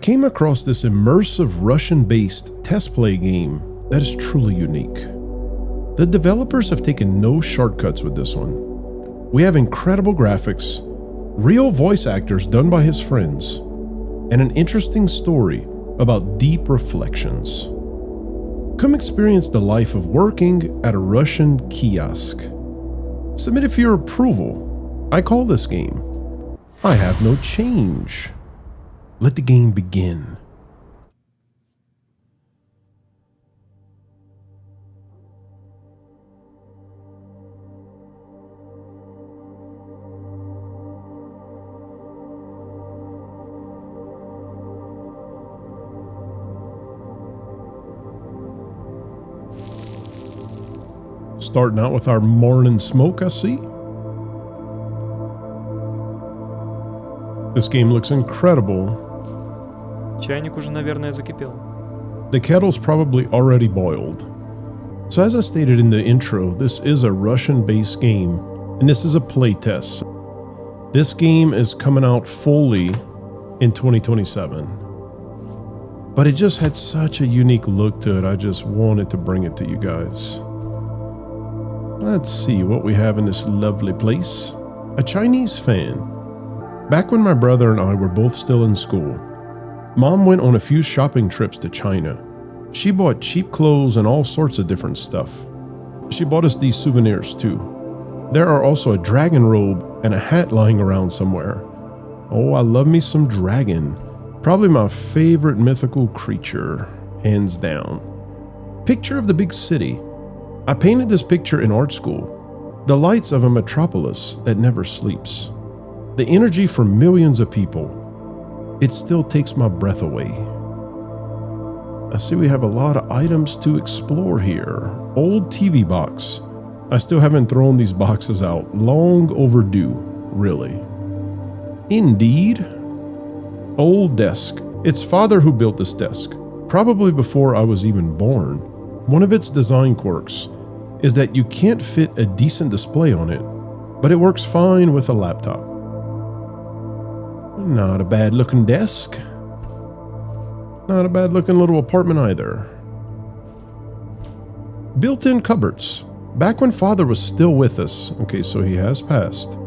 came across this immersive Russian-based test play game that is truly unique. The developers have taken no shortcuts with this one. We have incredible graphics, real voice actors done by his friends, and an interesting story about deep reflections. Come experience the life of working at a Russian kiosk. Submit it for your approval. I call this game I Have No Change. Let the game begin. Starting out with our morning smoke, I see. This game looks incredible. Чайник уже, наверное, закипел. The kettle's probably already boiled. So as I stated in the intro, this is a Russian-based game, and this is a playtest. This game is coming out fully in 2027. But it just had such a unique look to it, I just wanted to bring it to you guys. Let's see what we have in this lovely place. A Chinese fan. Back when my brother and I were both still in school, Mom went on a few shopping trips to China. She bought cheap clothes and all sorts of different stuff. She bought us these souvenirs too. There are also a dragon robe and a hat lying around somewhere. Oh, I love me some dragon. Probably my favorite mythical creature, hands down. Picture of the big city. I painted this picture in art school. The lights of a metropolis that never sleeps. The energy from millions of people. It still takes my breath away. I see we have a lot of items to explore here. Old TV box. I still haven't thrown these boxes out. Long overdue, really. Indeed. Old desk. It's father who built this desk, probably before I was even born. One of its design quirks is that you can't fit a decent display on it, but it works fine with a laptop. Not a bad looking desk. Not a bad looking little apartment either. Built-in cupboards. Back when father was still with us, okay, so he has passed,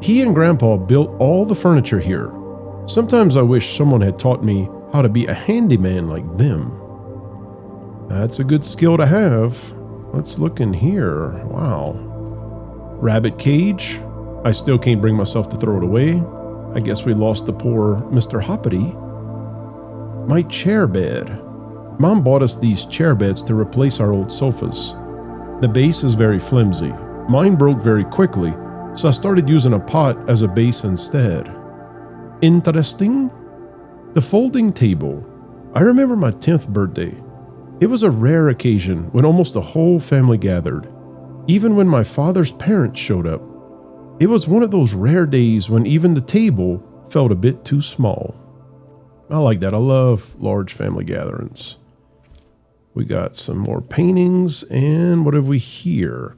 he and grandpa built all the furniture here. Sometimes I wish someone had taught me how to be a handyman like them. That's a good skill to have. Let's look in here. Wow. Rabbit cage. I still can't bring myself to throw it away. I guess we lost the poor Mr. Hoppity. My chair bed. Mom bought us these chair beds to replace our old sofas. The base is very flimsy. Mine broke very quickly, so I started using a pot as a base instead. Interesting. The folding table. I remember my 10th birthday. It was a rare occasion when almost the whole family gathered, even when my father's parents showed up. It was one of those rare days when even the table felt a bit too small. I like that. I love large family gatherings. We got some more paintings, and what have we here?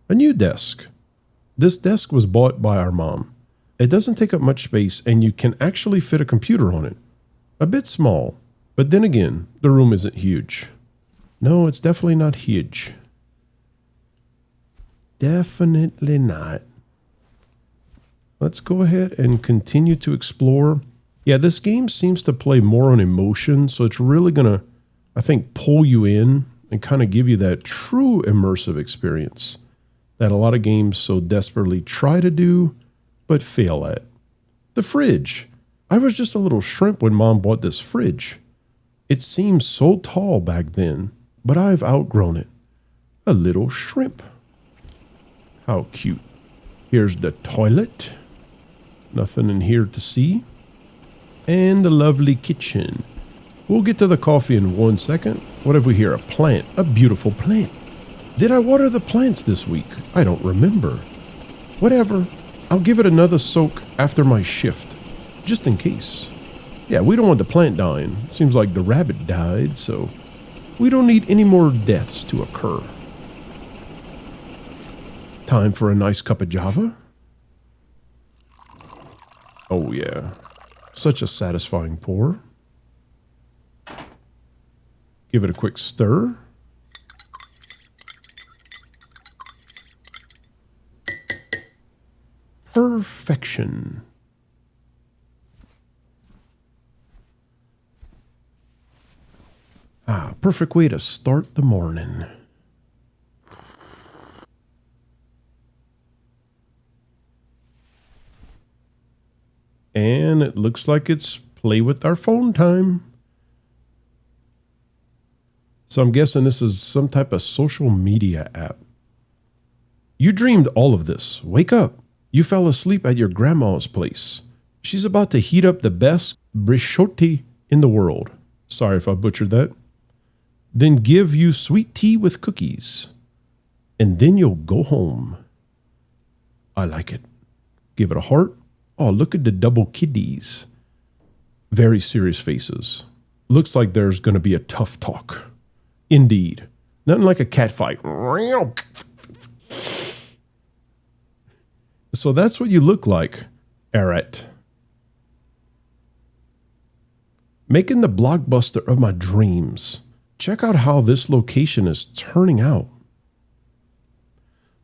A new desk. This desk was bought by our mom. It doesn't take up much space, and you can actually fit a computer on it. A bit small, but then again, the room isn't huge. No, it's definitely not huge. Definitely not. Let's go ahead and continue to explore. Yeah, this game seems to play more on emotion, so it's really going to, I think, pull you in and kind of give you that true immersive experience that a lot of games so desperately try to do, but fail at. The fridge. I was just a little shrimp when Mom bought this fridge. It seemed so tall back then, but I've outgrown it. A little shrimp. How cute. Here's the toilet. Nothing in here to see. And the lovely kitchen. We'll get to the coffee in 1 second. What have we here? A plant. A beautiful plant. Did I water the plants this week? I don't remember. Whatever. I'll give it another soak after my shift. Just in case. Yeah, we don't want the plant dying. It seems like the rabbit died, so we don't need any more deaths to occur. Time for a nice cup of Java. Oh yeah. Such a satisfying pour. Give it a quick stir. Perfection. Perfect way to start the morning. And it looks like it's play with our phone time. So I'm guessing this is some type of social media app. You dreamed all of this. Wake up. You fell asleep at your grandma's place. She's about to heat up the best briscotti in the world. Sorry if I butchered that. Then give you sweet tea with cookies. And then you'll go home. I like it. Give it a heart. Oh, look at the double kiddies. Very serious faces. Looks like there's going to be a tough talk. Indeed. Nothing like a cat fight. So that's what you look like, Eret. Making the blockbuster of my dreams. Check out how this location is turning out.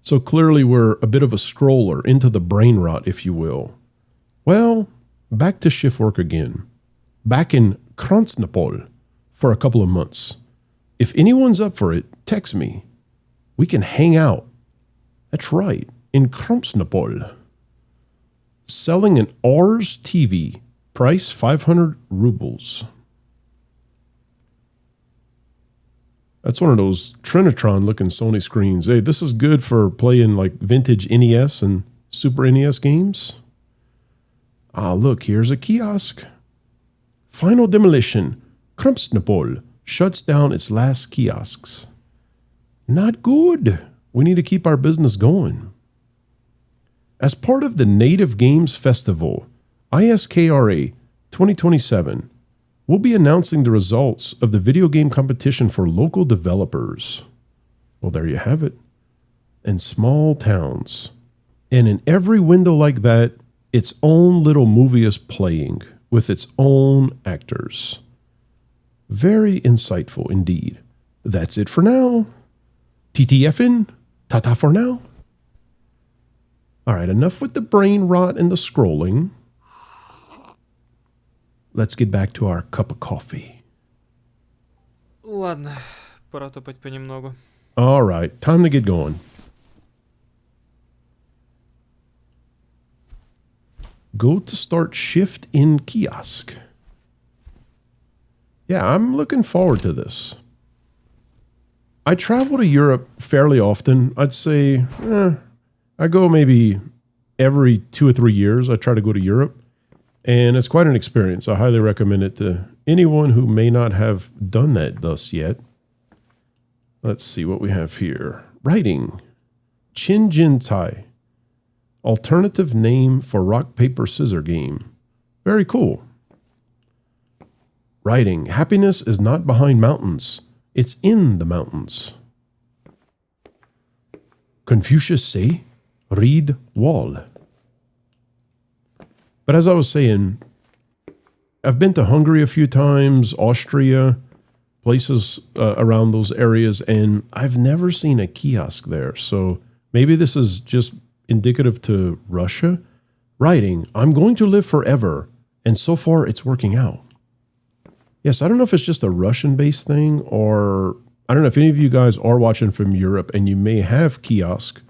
So clearly we're a bit of a scroller into the brain rot, if you will. Well, back to shift work again. Back in Krasnopol for a couple of months. If anyone's up for it, text me. We can hang out. That's right, in Krasnopol. Selling an Ars TV. Price 500 rubles. That's one of those Trinitron looking Sony screens. Hey, this is good for playing like vintage NES and Super NES games. Look, here's a kiosk. Final demolition. Krasnopol shuts down its last kiosks. Not good. We need to keep our business going. As part of the Native Games Festival, ISKRA 2027, we'll be announcing the results of the video game competition for local developers. Well, there you have it. In small towns. And in every window like that, its own little movie is playing with its own actors. Very insightful indeed. That's it for now. TTFN. Ta-ta for now. All right, enough with the brain rot and the scrolling. Let's get back to our cup of coffee. Ладно, пора топать понемногу. All right, time to get going. Go to start shift in kiosk. Yeah, I'm looking forward to this. I travel to Europe fairly often. I'd say I go maybe every 2 or 3 years. I try to go to Europe. And it's quite an experience. I highly recommend it to anyone who may not have done that thus yet. Let's see what we have here. Writing. Chinjintai. Alternative name for rock, paper, scissor game. Very cool. Writing. Happiness is not behind mountains. It's in the mountains. Confucius say, read wall. But as I was saying, I've been to Hungary a few times, Austria, places around those areas, and I've never seen a kiosk there. So maybe this is just indicative to Russia. Writing, I'm going to live forever, and so far it's working out. Yes, I don't know if it's just a Russian-based thing, or I don't know if any of you guys are watching from Europe and you may have kiosk.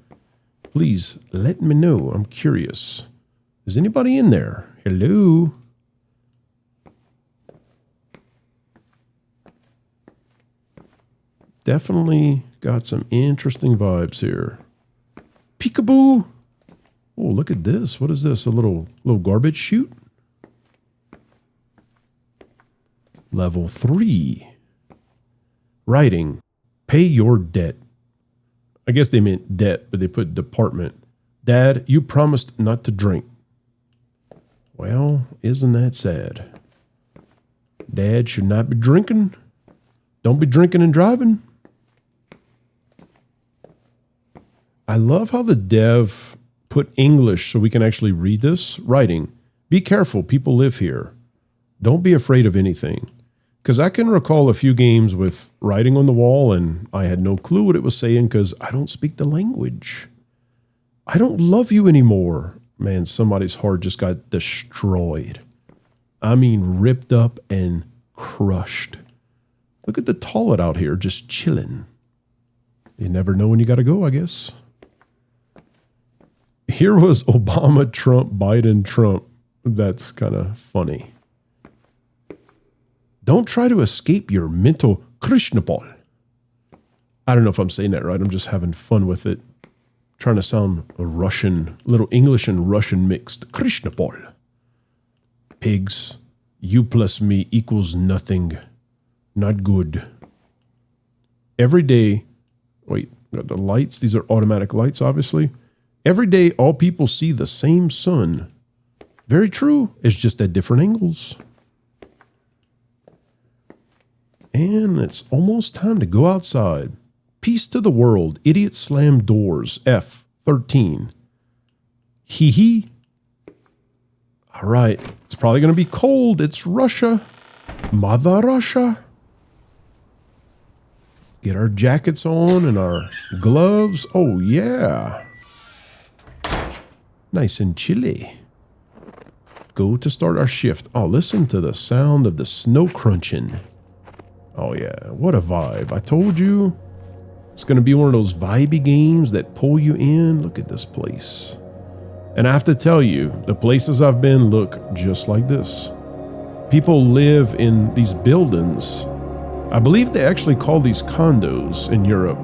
Please let me know. I'm curious. Is anybody in there? Hello? Definitely got some interesting vibes here. Peekaboo! Oh, look at this. What is this? A little garbage chute? Level 3. Writing. Pay your debt. I guess they meant debt, but they put department. Dad, you promised not to drink. Well, isn't that sad? Dad should not be drinking. Don't be drinking and driving. I love how the dev put English so we can actually read this. Writing. Be careful, people live here. Don't be afraid of anything. Because I can recall a few games with writing on the wall and I had no clue what it was saying because I don't speak the language. I don't love you anymore. Man, somebody's heart just got destroyed. I mean, ripped up and crushed. Look at the toilet out here just chilling. You never know when you got to go, I guess. Here was Obama, Trump, Biden, Trump. That's kind of funny. Don't try to escape your mental Krishnapal. I don't know if I'm saying that right. I'm just having fun with it. Trying to sound a Russian, little English and Russian mixed. Krishnapal. Pigs, you plus me equals nothing. Not good. Every day, wait, the lights, these are automatic lights, obviously. Every day, all people see the same sun. Very true. It's just at different angles. And it's almost time to go outside. Peace to the world. Idiots slam doors. F13. Hee hee. All right. It's probably going to be cold. It's Russia. Mother Russia. Get our jackets on and our gloves. Oh, yeah. Nice and chilly. Go to start our shift. Oh, listen to the sound of the snow crunching. Oh, yeah. What a vibe. I told you. It's going to be one of those vibey games that pull you in. Look at this place. And I have to tell you, the places I've been look just like this. People live in these buildings. I believe they actually call these condos in Europe.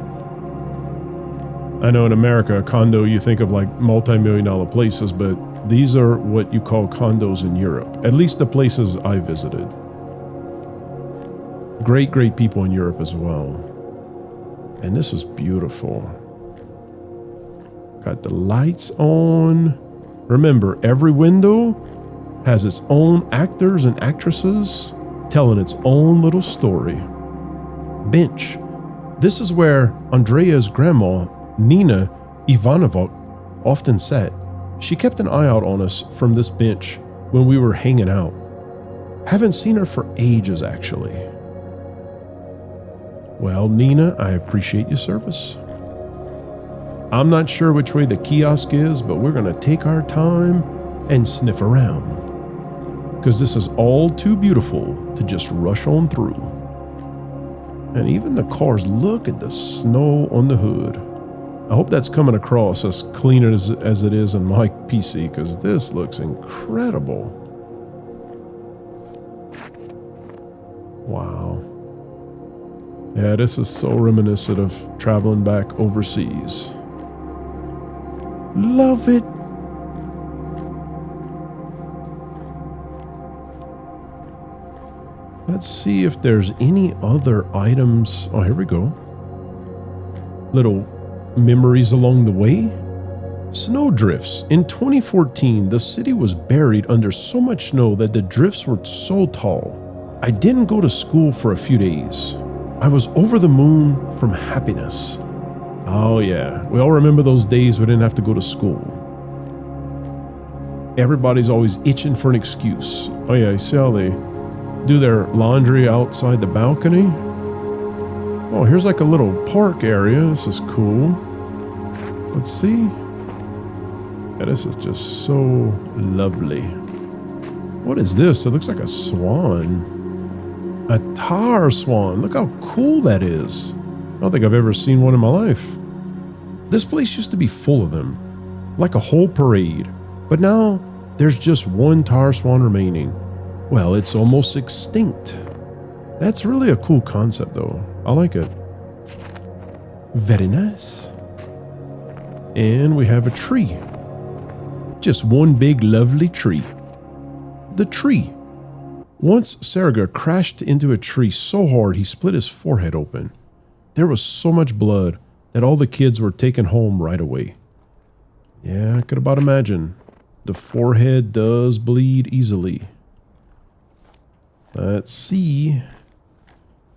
I know in America, a condo, you think of like multi-million-dollar places, but these are what you call condos in Europe. At least the places I visited. Great, great people in Europe as well. And this is beautiful. Got the lights on. Remember, every window has its own actors and actresses telling its own little story. Bench. This is where Andrea's grandma, Nina Ivanovna, often sat. She kept an eye out on us from this bench when we were hanging out. Haven't seen her for ages, actually. Well, Nina, I appreciate your service. I'm not sure which way the kiosk is, but we're going to take our time and sniff around. Because this is all too beautiful to just rush on through. And even the cars, look at the snow on the hood. I hope that's coming across as clean as it is on my PC, because this looks incredible. Wow. Yeah, this is so reminiscent of traveling back overseas. Love it. Let's see if there's any other items. Oh, here we go. Little memories along the way. Snow drifts. In 2014, the city was buried under so much snow that the drifts were so tall. I didn't go to school for a few days. I was over the moon from happiness. Oh yeah, we all remember those days we didn't have to go to school. Everybody's always itching for an excuse. Oh yeah, you see how they do their laundry outside the balcony? Oh, here's like a little park area. This is cool. Let's see. Yeah, this is just so lovely. What is this? It looks like a swan. A tar swan. Look how cool that is. I don't think I've ever seen one in my life. This place used to be full of them, like a whole parade. But now there's just one tar swan remaining. Well, it's almost extinct. That's really a cool concept though. I like it. Very nice. And we have a tree. Just one big lovely tree. The tree. Once Sergei crashed into a tree so hard he split his forehead open. There was so much blood that all the kids were taken home right away. Yeah, I could about imagine. The forehead does bleed easily. Let's see.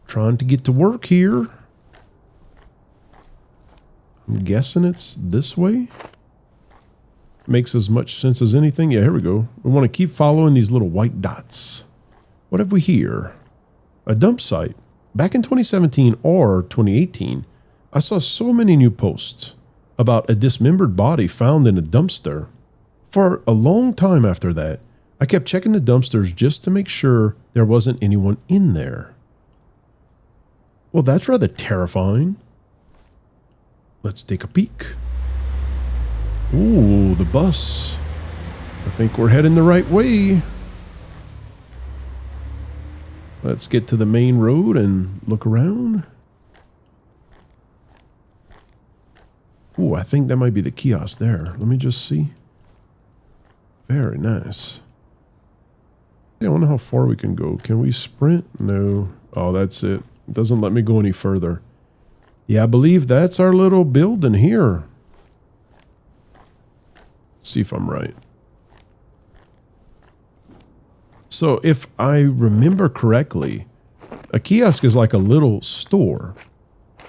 Trying to get to work here. I'm guessing it's this way. Makes as much sense as anything. Yeah, here we go. We want to keep following these little white dots. What have we here? a dump site. Back in 2017 or 2018, I saw so many new posts about a dismembered body found in a dumpster. For a long time after that, I kept checking the dumpsters just to make sure there wasn't anyone in there. Well, that's rather terrifying. Let's take a peek. Ooh, the bus. I think we're heading the right way. Let's get to the main road and look around. Ooh, I think that might be the kiosk there. Let me just see. Very nice. I wonder how far we can go. Can we sprint? No. Oh, that's it. It doesn't let me go any further. Yeah, I believe that's our little building here. Let's see if I'm right. So if I remember correctly, a kiosk is like a little store.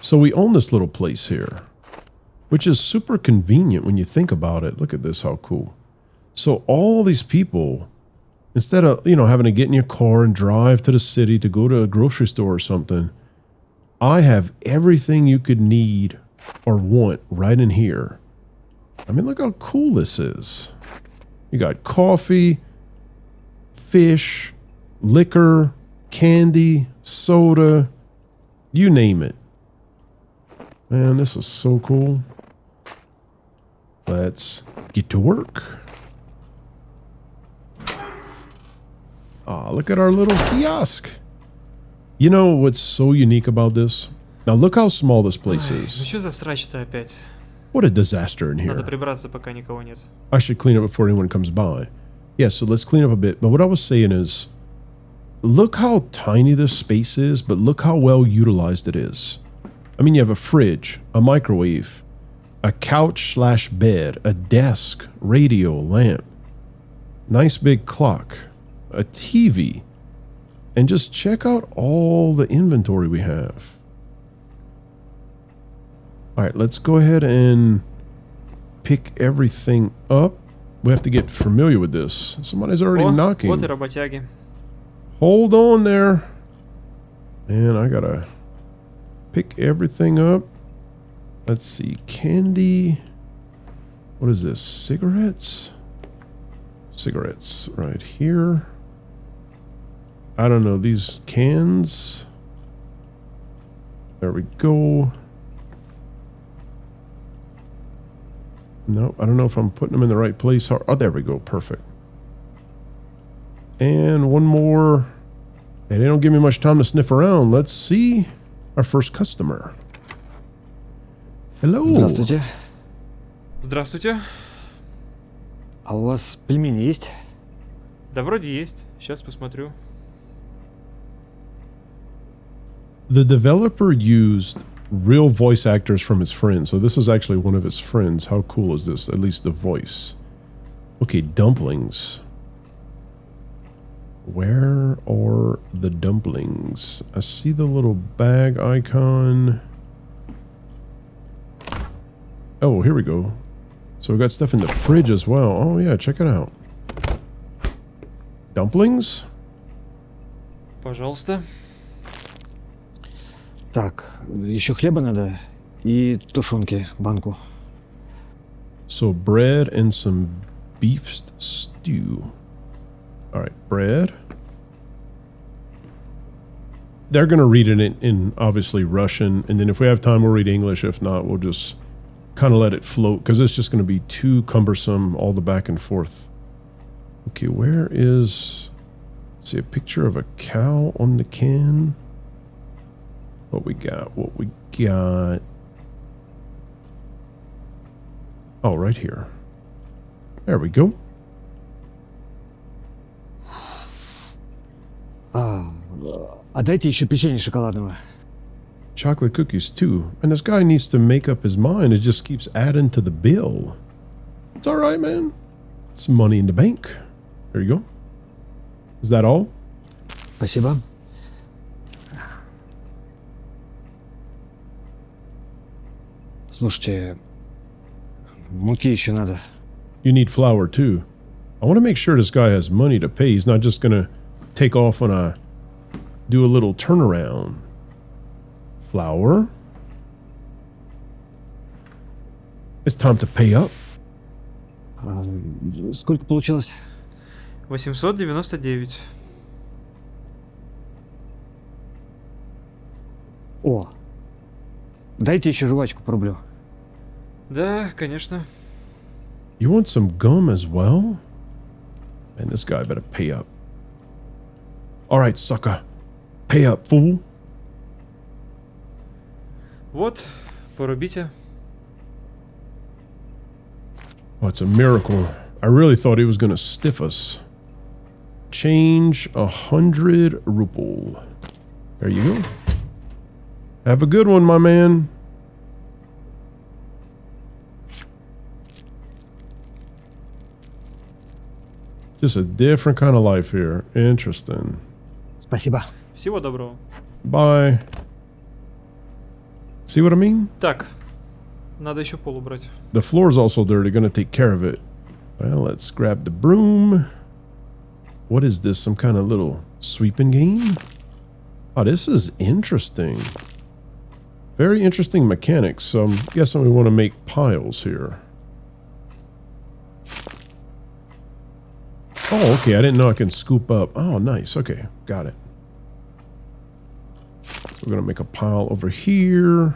So we own this little place here, which is super convenient when you think about it. Look at this, how cool. So all these people, instead of, having to get in your car and drive to the city to go to a grocery store or something, I have everything you could need or want right in here. I mean, look how cool this is. You got coffee, fish, liquor, candy, soda, you name it. Man, this is so cool. Let's get to work. Ah, look at our little kiosk. You know what's so unique about this? Now look how small this place Ой, ну is. чё за срач-то опять? What a disaster in Надо here. прибраться, пока никого нет. I should clean up before anyone comes by. Yeah, so let's clean up a bit. But what I was saying is, look how tiny this space is, but look how well utilized it is. I mean, you have a fridge, a microwave, a couch/bed, a desk, radio, lamp, nice big clock, a TV, and just check out all the inventory we have. All right, let's go ahead and pick everything up. We have to get familiar with this. Somebody's already knocking. Вот и работяги. Hold on there. Man, I gotta pick everything up. Let's see. Candy. What is this? Cigarettes? Cigarettes right here. I don't know. These cans. There we go. No, I don't know if I'm putting them in the right place. Oh, there we go. Perfect. And one more. Hey, they don't give me much time to sniff around. Let's see our first customer. Hello. Здравствуйте. Здравствуйте. А у вас пельмени есть? Да вроде есть. Сейчас посмотрю. The developer used real voice actors from his friends. So this is actually one of his friends. How cool is this? At least the voice. Okay, dumplings. Where are the dumplings? I see the little bag icon. Oh, here we go. So we got stuff in the fridge as well. Oh yeah, check it out. Dumplings? Пожалуйста. Так, еще хлеба надо и тушенки, банку. So bread and some beef stew. All right, bread. They're going to read it in obviously Russian, and then if we have time, we'll read English. If not, we'll just kind of let it float, because it's just going to be too cumbersome, all the back and forth. Okay, where is... see a picture of a cow on the can. What we got? Oh, right here. There we go. А дайте еще печенье шоколадного. Chocolate cookies too. And this guy needs to make up his mind. It just keeps adding to the bill. It's all right, man. It's money in the bank. There you go. Is that all? Спасибо. Слушайте, муки еще надо. You need flour too. I want to make sure this guy has money to pay. He's not just going to take off on a do a little turnaround. Flour. It's time to pay up. Сколько получилось? 899. О, дайте еще жвачку по рублю. Да, конечно. You want some gum as well? Man, this guy better pay up. All right, sucker. Pay up, fool. Вот, порубите. Oh, it's a miracle. I really thought he was going to stiff us. Change 100 ruble. There you go. Have a good one, my man. Just a different kind of life here. Interesting. Спасибо. Всего доброго. Bye. See what I mean? Так, надо еще пол убрать. The floor's also dirty. Gonna take care of it. Well, let's grab the broom. What is this? Some kind of little sweeping game? Oh, this is interesting. Very interesting mechanics. So I'm guessing we want to make piles here. Oh, okay. I didn't know I can scoop up. Oh, nice. Okay. Got it. We're going to make a pile over here.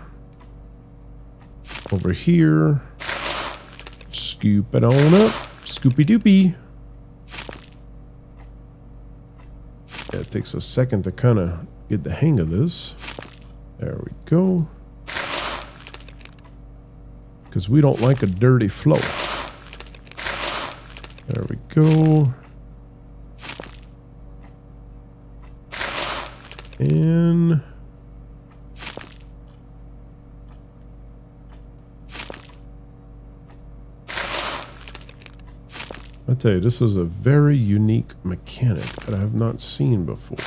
Over here. Scoop it on up. Scoopy doopy. Yeah, it takes a second to kind of get the hang of this. There we go. Because we don't like a dirty floor. There we go. And I tell you, this is a very unique mechanic that I have not seen before.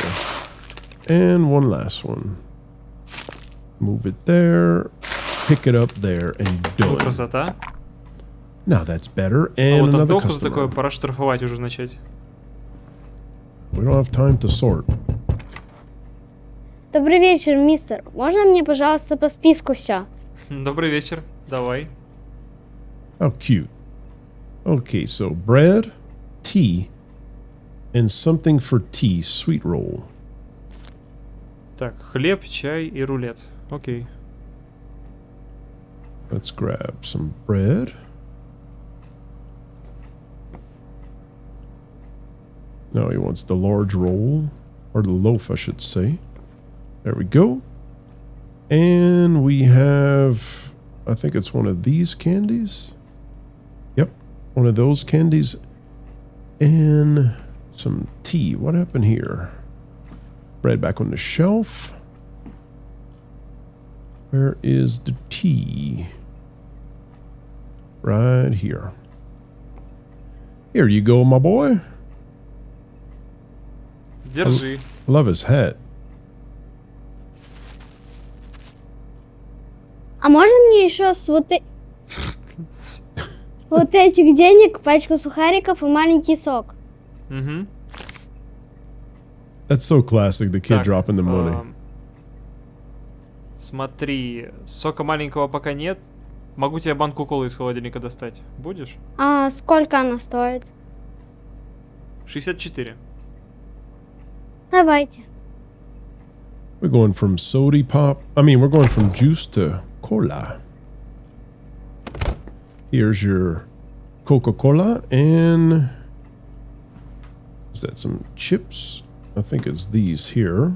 And one last one. Move it there, pick it up there, and Ну, done. красота. Now that's better. А And вот another Антоху за такое customer. пора штрафовать уже начать. We don't have time to sort. Добрый вечер, мистер. Можно мне, пожалуйста, по списку все? Добрый вечер. Давай. How cute. Okay, so bread, tea, and something for tea, sweet roll. Так, хлеб, чай и рулет. Окей. Let's grab some bread. No, he wants the large roll, or the loaf, I should say. There we go. And we have, I think it's one of these candies. Yep, one of those candies. And some tea. What happened here? Bread back on the shelf. Where is the tea? Right here. Here you go, my boy. Держи. Love his hat. А можно мне еще с вот этих денег пачку сухариков и маленький сок? Угу. That's so classic, the kid dropping the money. Смотри, сока маленького пока нет. Могу тебе банку колы из холодильника достать. Будешь? А сколько она стоит? 64. Давайте. We're going from sody pop. We're going from juice to cola. Here's your Coca-Cola and is that some chips? I think it's these here.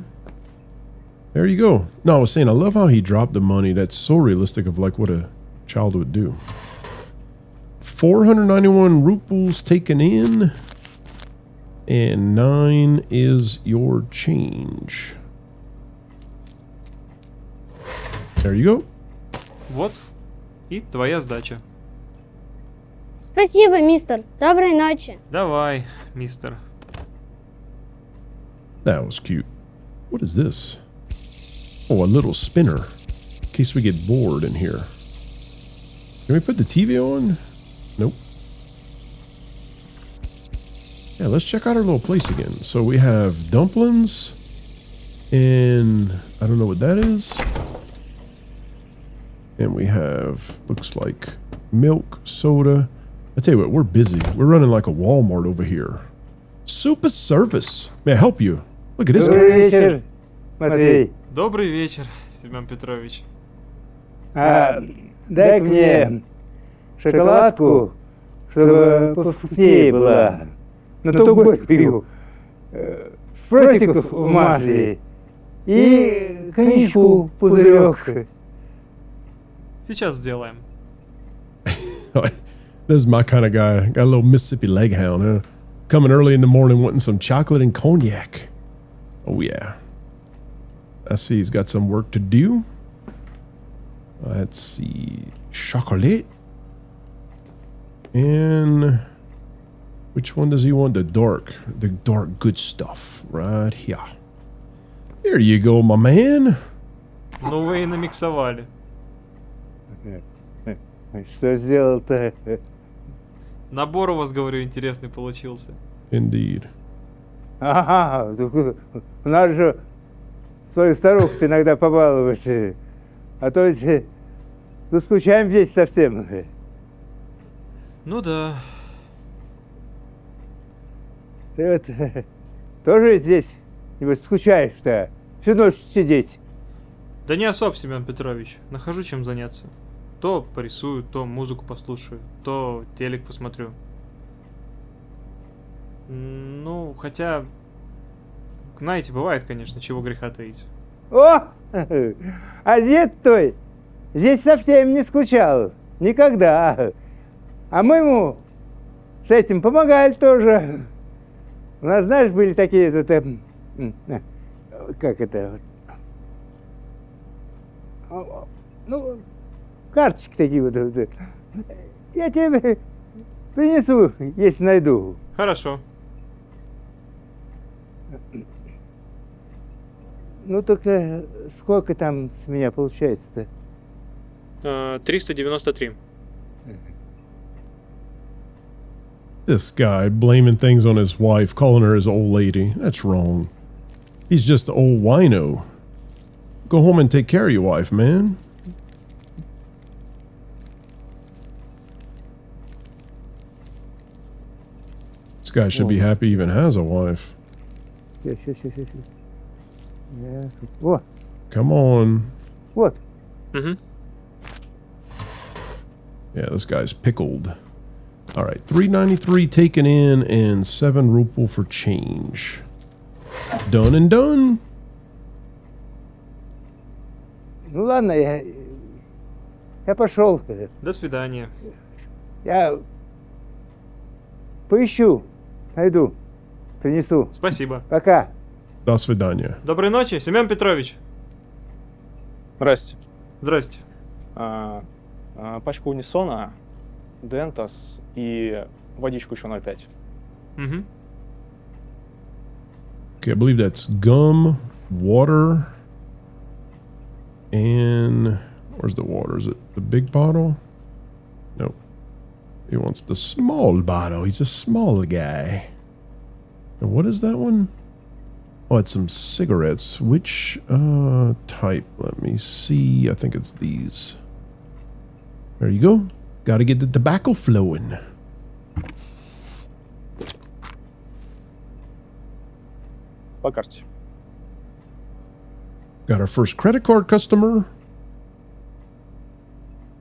There you go. No, I was saying I love how he dropped the money. That's so realistic of like what a child would do. 491 rubles taken in. And 9 is your change. There you go. Вот. И твоя сдача. Спасибо, мистер. Доброй ночи. Давай, мистер. That was cute. What is this? Oh, a little spinner. In case we get bored in here. Can we put the TV on? Nope. Yeah, let's check out our little place again. So we have dumplings, And I don't know what that is. And we have, looks like milk, soda. I tell you what, we're busy. We're running like a Walmart over here. Super service. May I help you? Look at this guy. Добрый вечер, Матвей. Добрый вечер, Семен Петрович. Дай мне шоколадку, чтобы повкуснее была. Но то горькую. Шпротиков в масле. И коньячку пузырек. Сейчас сделаем. This is my kind of guy. Got a little Mississippi leg hound, huh? Coming early in the morning wanting some chocolate and cognac. Oh, yeah. I see he's got some work to do. Let's see. Chocolate. And which one does he want? The dark good stuff right here. Here you go, my man. Ну вы и намиксовали. Что сделал-то? Набор у вас, говорю, интересный получился. Indeed. Ага, у нас же свою старуху иногда побаловать. А то ведь заскучаем здесь совсем. Ну да. Ты вот тоже здесь небось скучаешь-то? Всю ночь сидеть. Да не особо, Семен Петрович. Нахожу чем заняться. То порисую, то музыку послушаю, то телек посмотрю. Ну, хотя... Знаете, бывает, конечно, чего греха таить. О! А дед твой здесь совсем не скучал. Никогда. А мы ему с этим помогали тоже. У нас, знаешь, были такие... как это... Ну, карточки такие вот. Я тебе принесу, если найду. Хорошо. Ну, только сколько там с меня получается-то? 393. This guy blaming things on his wife, calling her his old lady. That's wrong. He's just the old wino. Go home and take care of your wife, man. This guy should be happy he even has a wife. Сейчас. О, Come on. вот. Угу. Yeah, this guy's pickled. All right, 393 taken in and 7 ruble for change. Done and done. Ну ладно, я пошел. До свидания. Я поищу, найду, принесу. Спасибо. Пока. До свидания. Доброй ночи, Семен Петрович. Здрасте. Здрасте. Пачку унисона, дентас и водичку еще 0,5. Угу. Okay, I believe that's gum, water, and where's the water? Is it the big bottle? Nope. He wants the small bottle. He's a small guy. And what is that one? Oh, it's some cigarettes. Which type? Let me see. I think it's these. There you go. Got to get the tobacco flowing. По карте. Got our first credit card customer.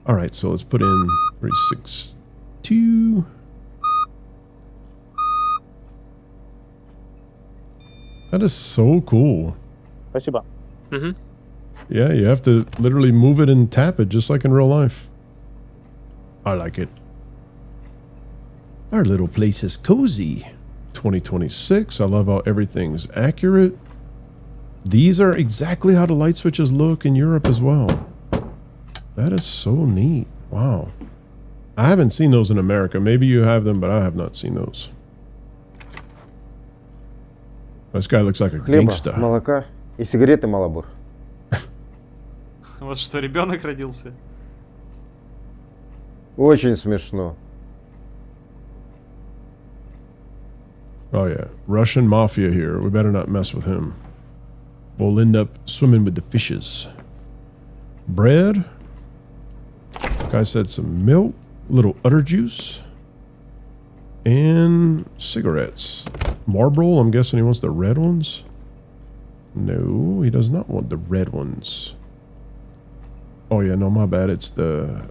All right, so let's put in 362. That is so cool. Спасибо. Угу. Yeah, you have to literally move it and tap it just like in real life. I like it. Our little place is cozy. 2026. I love how everything's accurate. These are exactly how the light switches look in Europe as well. That is so neat. Wow. I haven't seen those in America. Maybe you have them, but I have not seen those. This guy looks like a Хлеба, gangsta. молока и сигареты Малбор. У вас что, ребенок родился? Очень смешно. Oh yeah, Russian mafia here. We better not mess with him. we'll end up swimming with the fishes. Bread. Guy said some milk, little udder juice, and cigarettes. Marlboro, I'm guessing he wants the red ones. No, he does not want the red ones. Oh yeah, no, my bad. It's the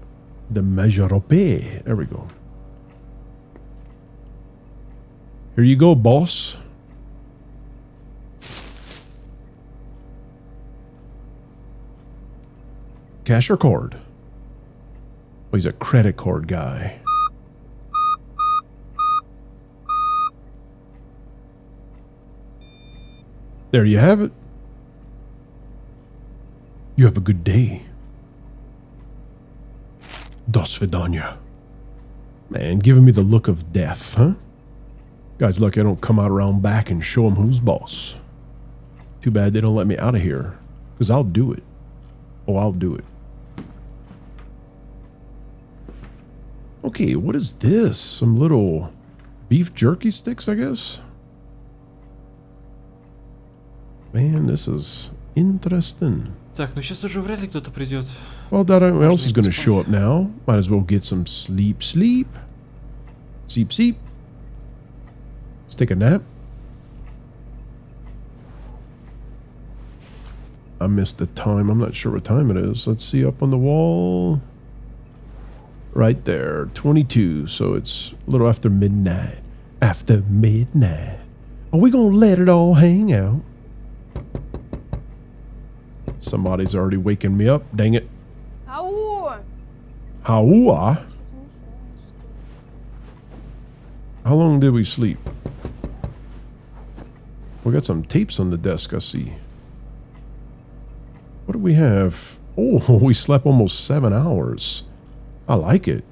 Majoropé. There we go. Here you go, boss. Cash or card? Oh, he's a credit card guy. There you have it. You have a good day. До свидания. Man, giving me the look of death, huh? Guy's lucky I don't come out around back and show him who's boss. Too bad they don't let me out of here, because I'll do it. Oh, I'll do it. Okay, what is this? Some little beef jerky sticks, I guess? Man, this is interesting. Так, ну сейчас уже вряд ли кто-то придет. Well, that else is going to show up now. Might as well get some sleep. Sleep. Sleep. Let's take a nap. I missed the time. I'm not sure what time it is. Let's see up on the wall. Right there. 22. So it's a little after midnight. After midnight. Are we going to let it all hang out? Somebody's already waking me up. Dang it. How long did we sleep? We got some tapes on the desk, I see. What do we have? Oh, we slept almost 7 hours. I like it.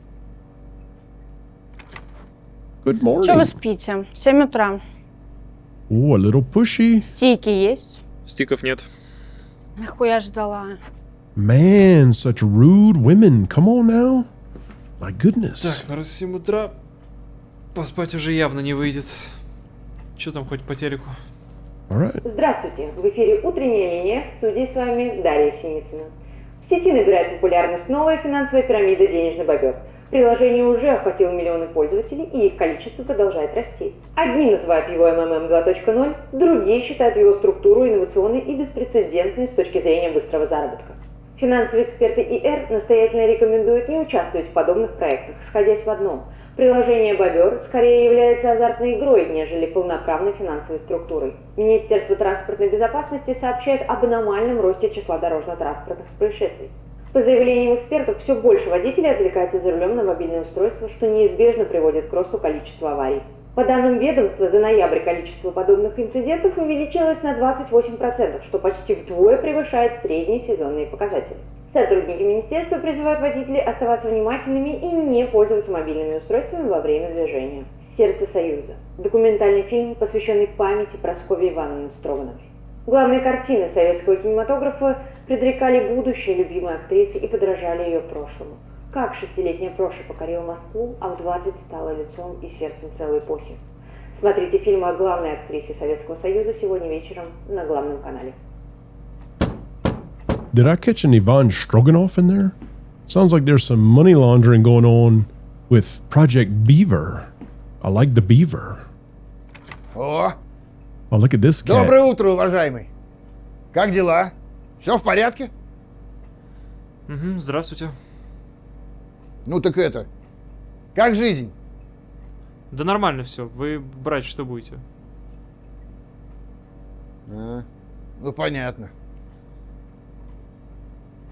Good morning. Что вы спите? 7 утра. Oh, a little pushy. Стики есть? Стиков нет. Нахуя ждала? Man, such rude women. Come on now. My goodness. Так, ну раз 7 утра, поспать уже явно не выйдет. Че там хоть по телеку? All right. Здравствуйте, в эфире «Утренняя линия», в студии с вами Дарья Синицына. В сети набирает популярность новая финансовая пирамида «Денежный бобер». Приложение уже охватило миллионы пользователей, и их количество продолжает расти. Одни называют его МММ 2.0, другие считают его структуру инновационной и беспрецедентной с точки зрения быстрого заработка. Финансовые эксперты ИР настоятельно рекомендуют не участвовать в подобных проектах, сходясь в одном. Приложение «Бобер» скорее является азартной игрой, нежели полноправной финансовой структурой. Министерство транспортной безопасности сообщает об аномальном росте числа дорожно-транспортных происшествий. По заявлениям экспертов, все больше водителей отвлекаются за рулем на мобильное устройство, что неизбежно приводит к росту количества аварий. По данным ведомства, за ноябрь количество подобных инцидентов увеличилось на 28%, что почти вдвое превышает средние сезонные показатели. Сотрудники министерства призывают водителей оставаться внимательными и не пользоваться мобильными устройствами во время движения. «Сердце Союза» – документальный фильм, посвященный памяти Прасковьи Ивановны Строгановой. Главные картины советского кинематографа предрекали будущее любимой актрисы и подражали ее прошлому. Как 6-летняя Проша покорила Москву, а в 20 стала лицом и сердцем целой эпохи. Смотрите фильм о главной актрисе Советского Союза сегодня вечером на главном канале. Did I catch an Ivan Stroganoff in there? Sounds like there's some money laundering going on with Project Beaver. I like the beaver. О, Oh, look at this cat. доброе утро, уважаемый. Как дела? Все в порядке? Угу, здравствуйте. Ну так это, как жизнь? Да нормально все. Вы брать что будете? Ну понятно.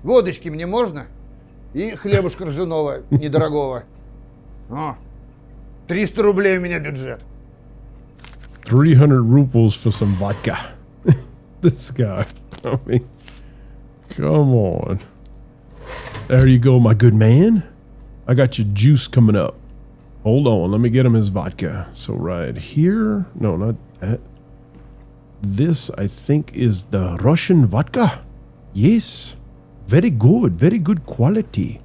Водочки мне можно? И хлебушка ржаного недорогого. О, 300 рублей у меня бюджет. 300 rubles for some vodka. This guy. I mean, come on. There you go, my good man. I got your juice coming up. Hold on, let me get him his vodka. So right here, no, not that. This, I think, is the Russian vodka. Yes, very good quality.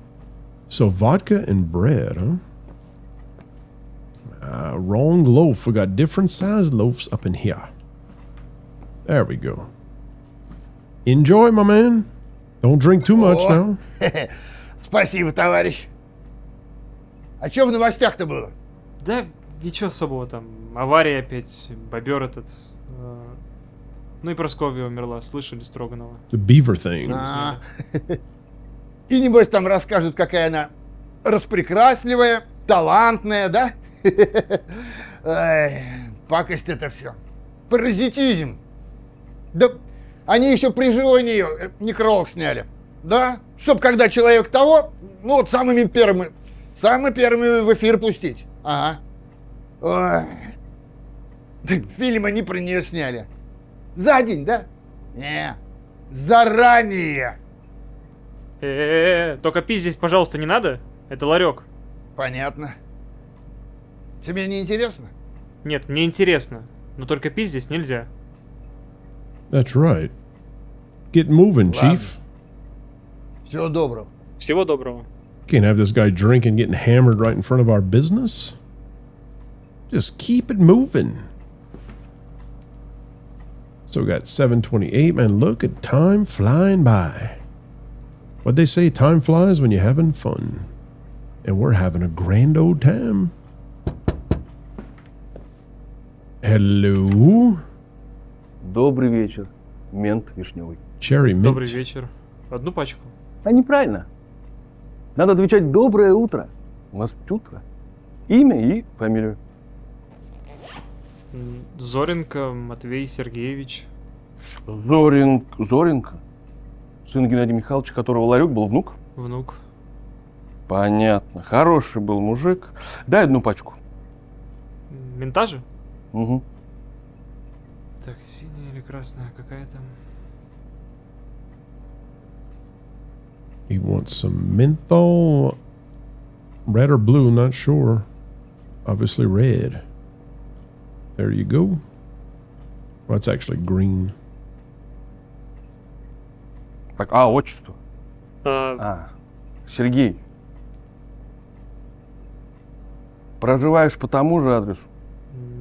So vodka and bread, huh? Wrong loaf. We got different sized loaves up in here. There we go. Enjoy, my man. Don't drink too much О. now. Спасибо, товарищ. А что в новостях-то было? Да, ничего особого там. Авария опять, бобер этот. Ну и Прасковья умерла, слышали Строганова? The beaver thing. А. И небось там расскажут, какая она распрекрасливая, талантная, да? Ай, пакость это все. Паразитизм. Да они еще при живой нее некролог сняли. Да? Чтоб когда человек того, ну вот самыми первыми в эфир пустить. Ага. Ой. Фильм они про нее сняли. За день, да? Не. Заранее. Только пиздеть, пожалуйста, не надо. Это ларек. Понятно. Тебе не интересно? Нет, мне интересно. Но только пиздеть нельзя. That's right. Get moving, Chief. Всего доброго. Всего доброго. Can't have this guy drinking, getting hammered right in front of our business. Just keep it moving. So we got 7:28. Man, look at time flying by. What'd they say? Time flies when you're having fun. And we're having a grand old time. Hello? Добрый вечер, мент вишневый. Cherry mint. Добрый вечер. Одну пачку. А неправильно. Надо отвечать «доброе утро». У нас утро. Имя и фамилию. Зоренко Матвей Сергеевич. Зоренко? Сын Геннадия Михайловича, которого ларек был внук? Внук. Понятно. Хороший был мужик. Дай одну пачку. Мента же? Угу. Так, синяя или красная? Какая там? He wants some menthol. Red or blue, not sure. Obviously red. There you go. Well, it's actually green. Так, отчество. Сергей. Проживаешь по тому же адресу?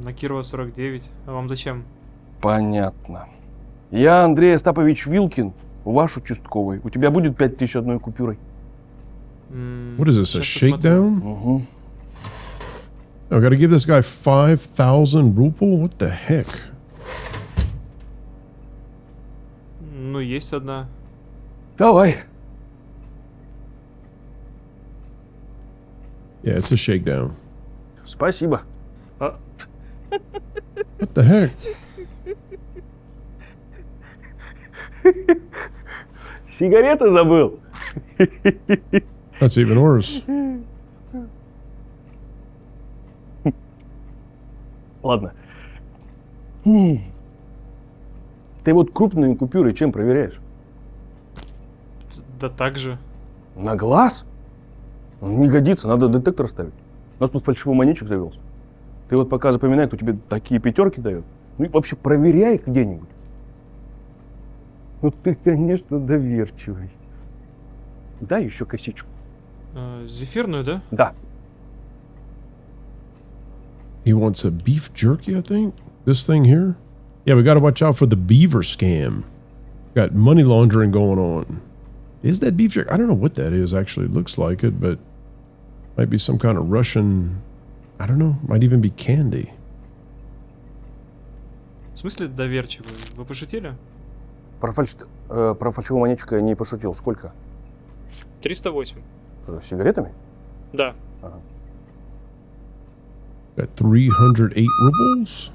На Кирова 49. А вам зачем? Понятно. Я Андрей Остапович Вилкин, ваш участковый. У тебя будет 5000 одной купюрой? What is this, a shakedown? Угу. I gotta give this guy 5,000 ruble? What the heck? Ну, есть одна. Давай. Yeah, it's a shakedown. Спасибо. А, What the heck? Сигареты забыл. That's even worse. Ладно. Ты вот крупные купюры чем проверяешь? да так же. На глаз? Не годится, надо детектор ставить. У нас тут фальшивый монетчик завелся. Ты вот пока запоминай, кто тебе такие пятерки дает. Ну и вообще проверяй их где-нибудь. Ну ты, конечно, доверчивый. Дай еще косичку. Зефирную, да? Да. He wants a beef jerky, I think. This thing here. Yeah, we gotta watch out for the beaver scam. Got money laundering going on. Is that beef jerky? I don't know what that is, actually. It looks like it, but might be some kind of Russian... I don't know. Might even be candy. В смысле доверчивый? Вы пошутили? Про фальшивого монетчика не пошутил. Сколько? 308. С сигаретами? Да. Ага. Got 308 rubles.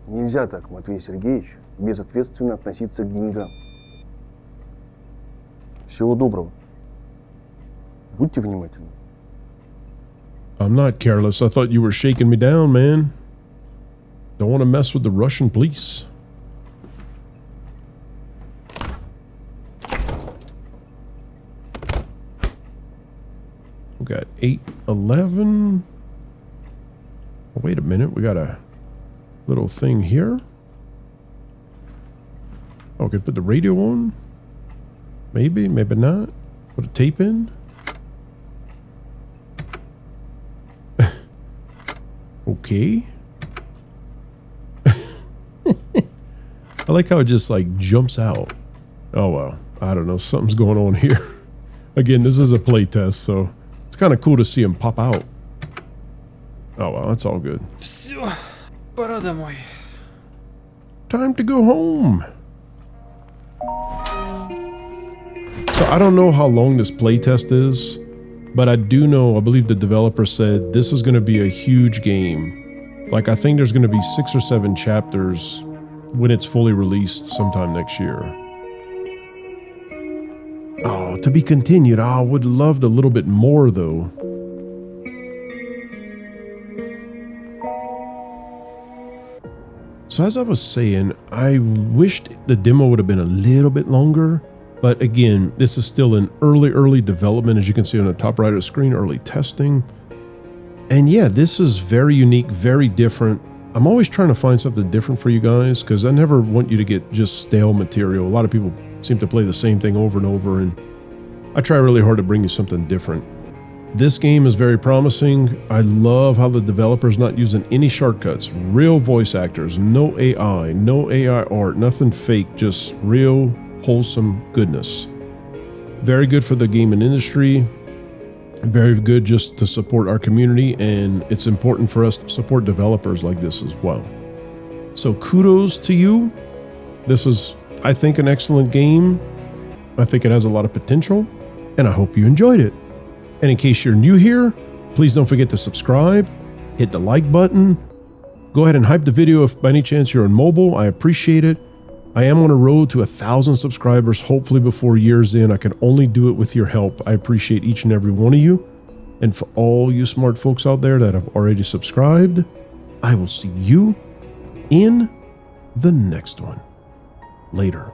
Нельзя так, Матвей Сергеевич, безответственно относиться к деньгам. Всего доброго. Будьте внимательны. I'm not careless. I thought you were shaking me down, man. Don't want to mess with the Russian police. We got 811. Wait a minute. We got a little thing here. Oh, I could put the radio on. Maybe, maybe not. Put a tape in. Okay. I like how it just like jumps out. Oh well, I don't know, something's going on here. Again, this is a playtest, so it's kind of cool to see him pop out. Oh well, that's all good. Все, пора домой. Time to go home. So I don't know how long this playtest is, but I do know, I believe the developer said this is going to be a huge game. Like I think there's going to be 6 or 7 chapters when it's fully released sometime next year. Oh, to be continued. I would love a little bit more though. So as I was saying, I wished the demo would have been a little bit longer, but again, this is still in early development, as you can see on the top right of the screen, early testing. And yeah, this is very unique, very different. I'm always trying to find something different for you guys because I never want you to get just stale material. A lot of people seem to play the same thing over and over, and I try really hard to bring you something different. This game is very promising. I love how the developer's not using any shortcuts. Real voice actors, no AI art, nothing fake, just real, wholesome goodness. Very good for the gaming industry. Very good just to support our community, and it's important for us to support developers like this as well. So kudos to you. This is, I think, an excellent game. I think it has a lot of potential, and I hope you enjoyed it. And in case you're new here, please don't forget to subscribe, hit the like button, go ahead and hype the video if by any chance you're on mobile. I appreciate it. I am on a road to 1,000 subscribers, hopefully before year's end. I can only do it with your help. I appreciate each and every one of you. And for all you smart folks out there that have already subscribed, I will see you in the next one. Later.